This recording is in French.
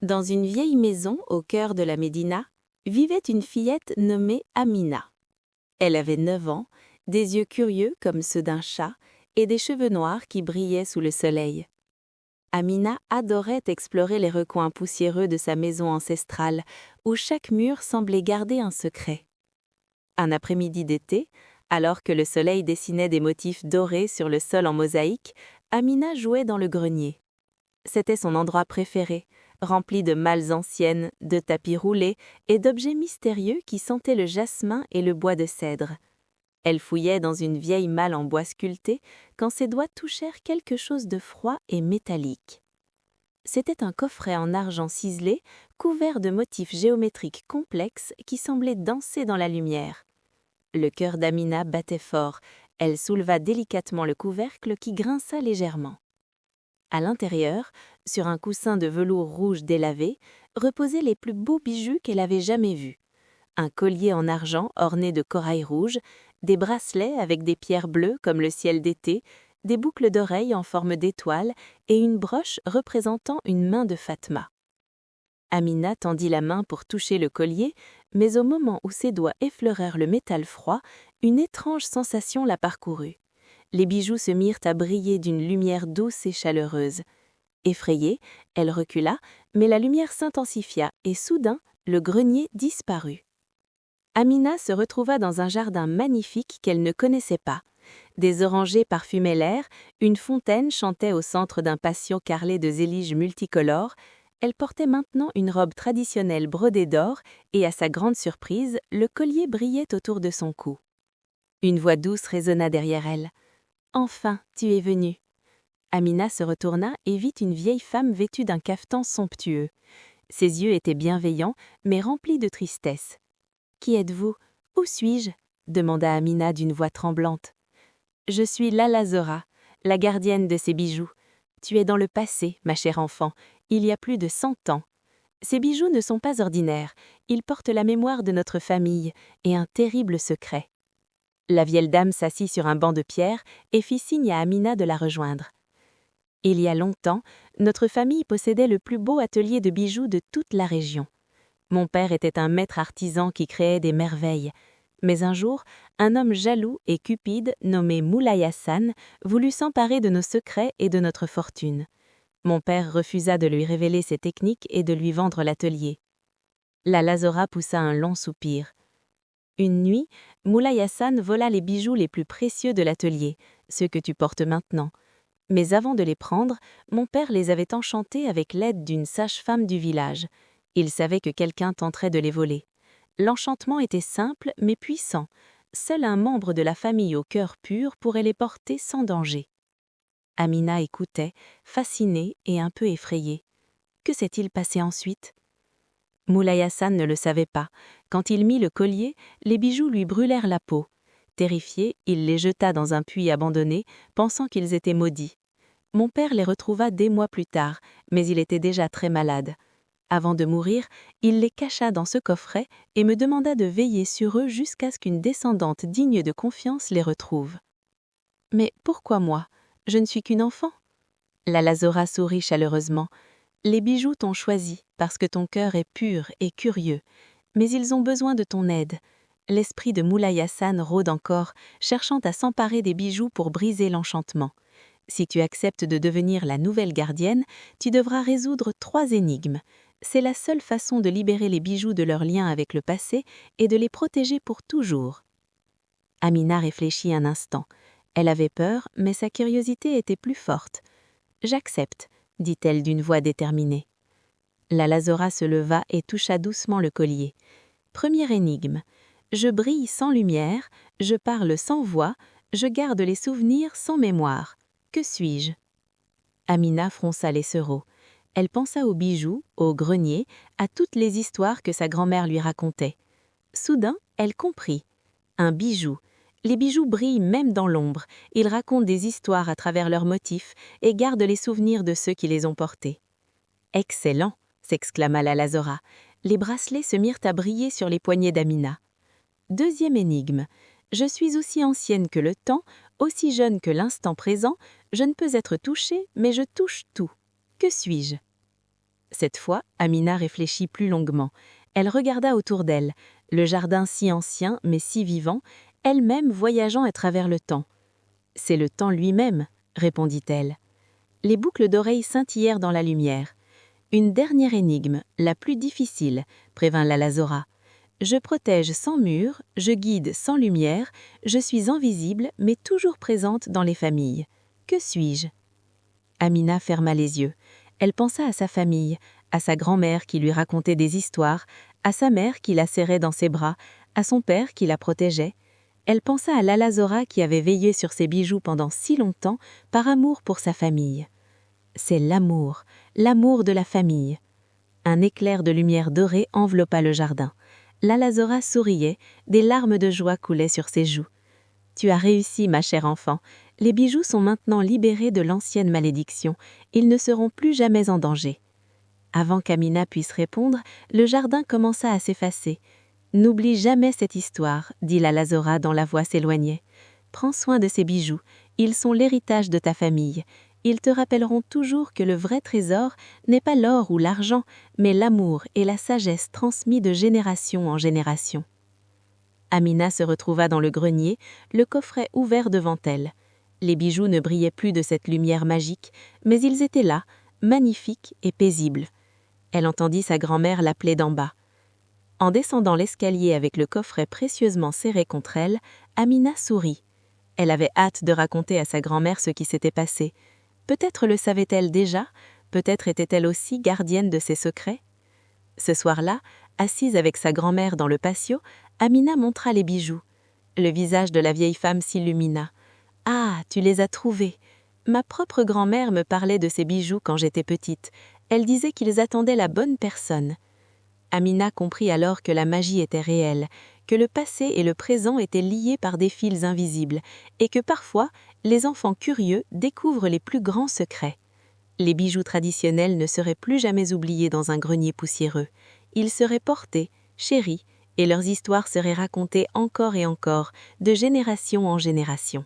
Dans une vieille maison au cœur de la Médina, vivait une fillette nommée Amina. Elle avait 9 ans, des yeux curieux comme ceux d'un chat et des cheveux noirs qui brillaient sous le soleil. Amina adorait explorer les recoins poussiéreux de sa maison ancestrale, où chaque mur semblait garder un secret. Un après-midi d'été, alors que le soleil dessinait des motifs dorés sur le sol en mosaïque, Amina jouait dans le grenier. C'était son endroit préféré, rempli de malles anciennes, de tapis roulés et d'objets mystérieux qui sentaient le jasmin et le bois de cèdre. Elle fouillait dans une vieille malle en bois sculpté quand ses doigts touchèrent quelque chose de froid et métallique. C'était un coffret en argent ciselé, couvert de motifs géométriques complexes qui semblaient danser dans la lumière. Le cœur d'Amina battait fort. Elle souleva délicatement le couvercle qui grinça légèrement. À l'intérieur, sur un coussin de velours rouge délavé, reposaient les plus beaux bijoux qu'elle avait jamais vus. Un collier en argent orné de corail rouge, des bracelets avec des pierres bleues comme le ciel d'été, des boucles d'oreilles en forme d'étoile et une broche représentant une main de Fatma. Amina tendit la main pour toucher le collier, mais au moment où ses doigts effleurèrent le métal froid, une étrange sensation la parcourut. Les bijoux se mirent à briller d'une lumière douce et chaleureuse. Effrayée, elle recula, mais la lumière s'intensifia et soudain, le grenier disparut. Amina se retrouva dans un jardin magnifique qu'elle ne connaissait pas. Des orangers parfumaient l'air, une fontaine chantait au centre d'un patio carrelé de zéliges multicolores. Elle portait maintenant une robe traditionnelle brodée d'or et, à sa grande surprise, le collier brillait autour de son cou. Une voix douce résonna derrière elle. « Enfin, tu es venue !» Amina se retourna et vit une vieille femme vêtue d'un cafetan somptueux. Ses yeux étaient bienveillants, mais remplis de tristesse. « Qui êtes-vous ? Où suis-je » demanda Amina d'une voix tremblante. « Je suis Lala Zora, la gardienne de ces bijoux. Tu es dans le passé, ma chère enfant, il y a plus de 100 ans. Ces bijoux ne sont pas ordinaires, ils portent la mémoire de notre famille et un terrible secret. » La vieille dame s'assit sur un banc de pierre et fit signe à Amina de la rejoindre. « Il y a longtemps, notre famille possédait le plus beau atelier de bijoux de toute la région. Mon père était un maître artisan qui créait des merveilles. Mais un jour, un homme jaloux et cupide nommé Moulay Hassan voulut s'emparer de nos secrets et de notre fortune. Mon père refusa de lui révéler ses techniques et de lui vendre l'atelier. » Lala Zora poussa un long soupir. Une nuit, Moulay Hassan vola les bijoux les plus précieux de l'atelier, ceux que tu portes maintenant. Mais avant de les prendre, mon père les avait enchantés avec l'aide d'une sage-femme du village. Il savait que quelqu'un tenterait de les voler. L'enchantement était simple mais puissant. Seul un membre de la famille au cœur pur pourrait les porter sans danger. Amina écoutait, fascinée et un peu effrayée. Que s'est-il passé ensuite ? Moulay Hassan ne le savait pas. Quand il mit le collier, les bijoux lui brûlèrent la peau. Terrifié, il les jeta dans un puits abandonné, pensant qu'ils étaient maudits. Mon père les retrouva des mois plus tard, mais il était déjà très malade. Avant de mourir, il les cacha dans ce coffret et me demanda de veiller sur eux jusqu'à ce qu'une descendante digne de confiance les retrouve. « Mais pourquoi moi ? Je ne suis qu'une enfant ?» Lala Zora sourit chaleureusement. « Les bijoux t'ont choisi parce que ton cœur est pur et curieux, mais ils ont besoin de ton aide. L'esprit de Moulay Hassan rôde encore, cherchant à s'emparer des bijoux pour briser l'enchantement. Si tu acceptes de devenir la nouvelle gardienne, tu devras résoudre 3 énigmes. C'est la seule façon de libérer les bijoux de leur lien avec le passé et de les protéger pour toujours. » Amina réfléchit un instant. Elle avait peur, mais sa curiosité était plus forte. « J'accepte », dit-elle d'une voix déterminée. Lala Zora se leva et toucha doucement le collier. Première énigme. Je brille sans lumière, je parle sans voix, je garde les souvenirs sans mémoire. Que suis-je ? Amina fronça les cerveaux. Elle pensa aux bijoux, au grenier, à toutes les histoires que sa grand-mère lui racontait. Soudain, elle comprit. Un bijou. Les bijoux brillent même dans l'ombre. Ils racontent des histoires à travers leurs motifs et gardent les souvenirs de ceux qui les ont portés. « Excellent !» s'exclama Lala Zora. Les bracelets se mirent à briller sur les poignets d'Amina. Deuxième énigme. Je suis aussi ancienne que le temps, aussi jeune que l'instant présent, je ne peux être touchée, mais je touche tout. Que suis-je ? Cette fois, Amina réfléchit plus longuement. Elle regarda autour d'elle, le jardin si ancien mais si vivant, elle-même voyageant à travers le temps. « C'est le temps lui-même », répondit-elle. Les boucles d'oreilles scintillèrent dans la lumière. « Une dernière énigme, la plus difficile », prévint l'Alazora. « Je protège sans mur, je guide sans lumière, je suis invisible mais toujours présente dans les familles. Que suis-je » Amina ferma les yeux. Elle pensa à sa famille, à sa grand-mère qui lui racontait des histoires, à sa mère qui la serrait dans ses bras, à son père qui la protégeait. Elle pensa à l'Alazora qui avait veillé sur ses bijoux pendant si longtemps par amour pour sa famille. C'est l'amour de la famille. Un éclair de lumière dorée enveloppa le jardin. L'Alazora souriait, des larmes de joie coulaient sur ses joues. « Tu as réussi, ma chère enfant. Les bijoux sont maintenant libérés de l'ancienne malédiction. Ils ne seront plus jamais en danger. » Avant qu'Amina puisse répondre, le jardin commença à s'effacer. « N'oublie jamais cette histoire, » dit l'Alazora dont la voix s'éloignait. « Prends soin de ces bijoux. Ils sont l'héritage de ta famille. Ils te rappelleront toujours que le vrai trésor n'est pas l'or ou l'argent, mais l'amour et la sagesse transmis de génération en génération. » Amina se retrouva dans le grenier, le coffret ouvert devant elle. Les bijoux ne brillaient plus de cette lumière magique, mais ils étaient là, magnifiques et paisibles. Elle entendit sa grand-mère l'appeler d'en bas. En descendant l'escalier avec le coffret précieusement serré contre elle, Amina sourit. Elle avait hâte de raconter à sa grand-mère ce qui s'était passé. Peut-être le savait-elle déjà, peut-être était-elle aussi gardienne de ses secrets. Ce soir-là, assise avec sa grand-mère dans le patio, Amina montra les bijoux. Le visage de la vieille femme s'illumina. « Ah, tu les as trouvés. Ma propre grand-mère me parlait de ces bijoux quand j'étais petite. Elle disait qu'ils attendaient la bonne personne. » Amina comprit alors que la magie était réelle, que le passé et le présent étaient liés par des fils invisibles, et que parfois, les enfants curieux découvrent les plus grands secrets. Les bijoux traditionnels ne seraient plus jamais oubliés dans un grenier poussiéreux. Ils seraient portés, chéris, et leurs histoires seraient racontées encore et encore, de génération en génération.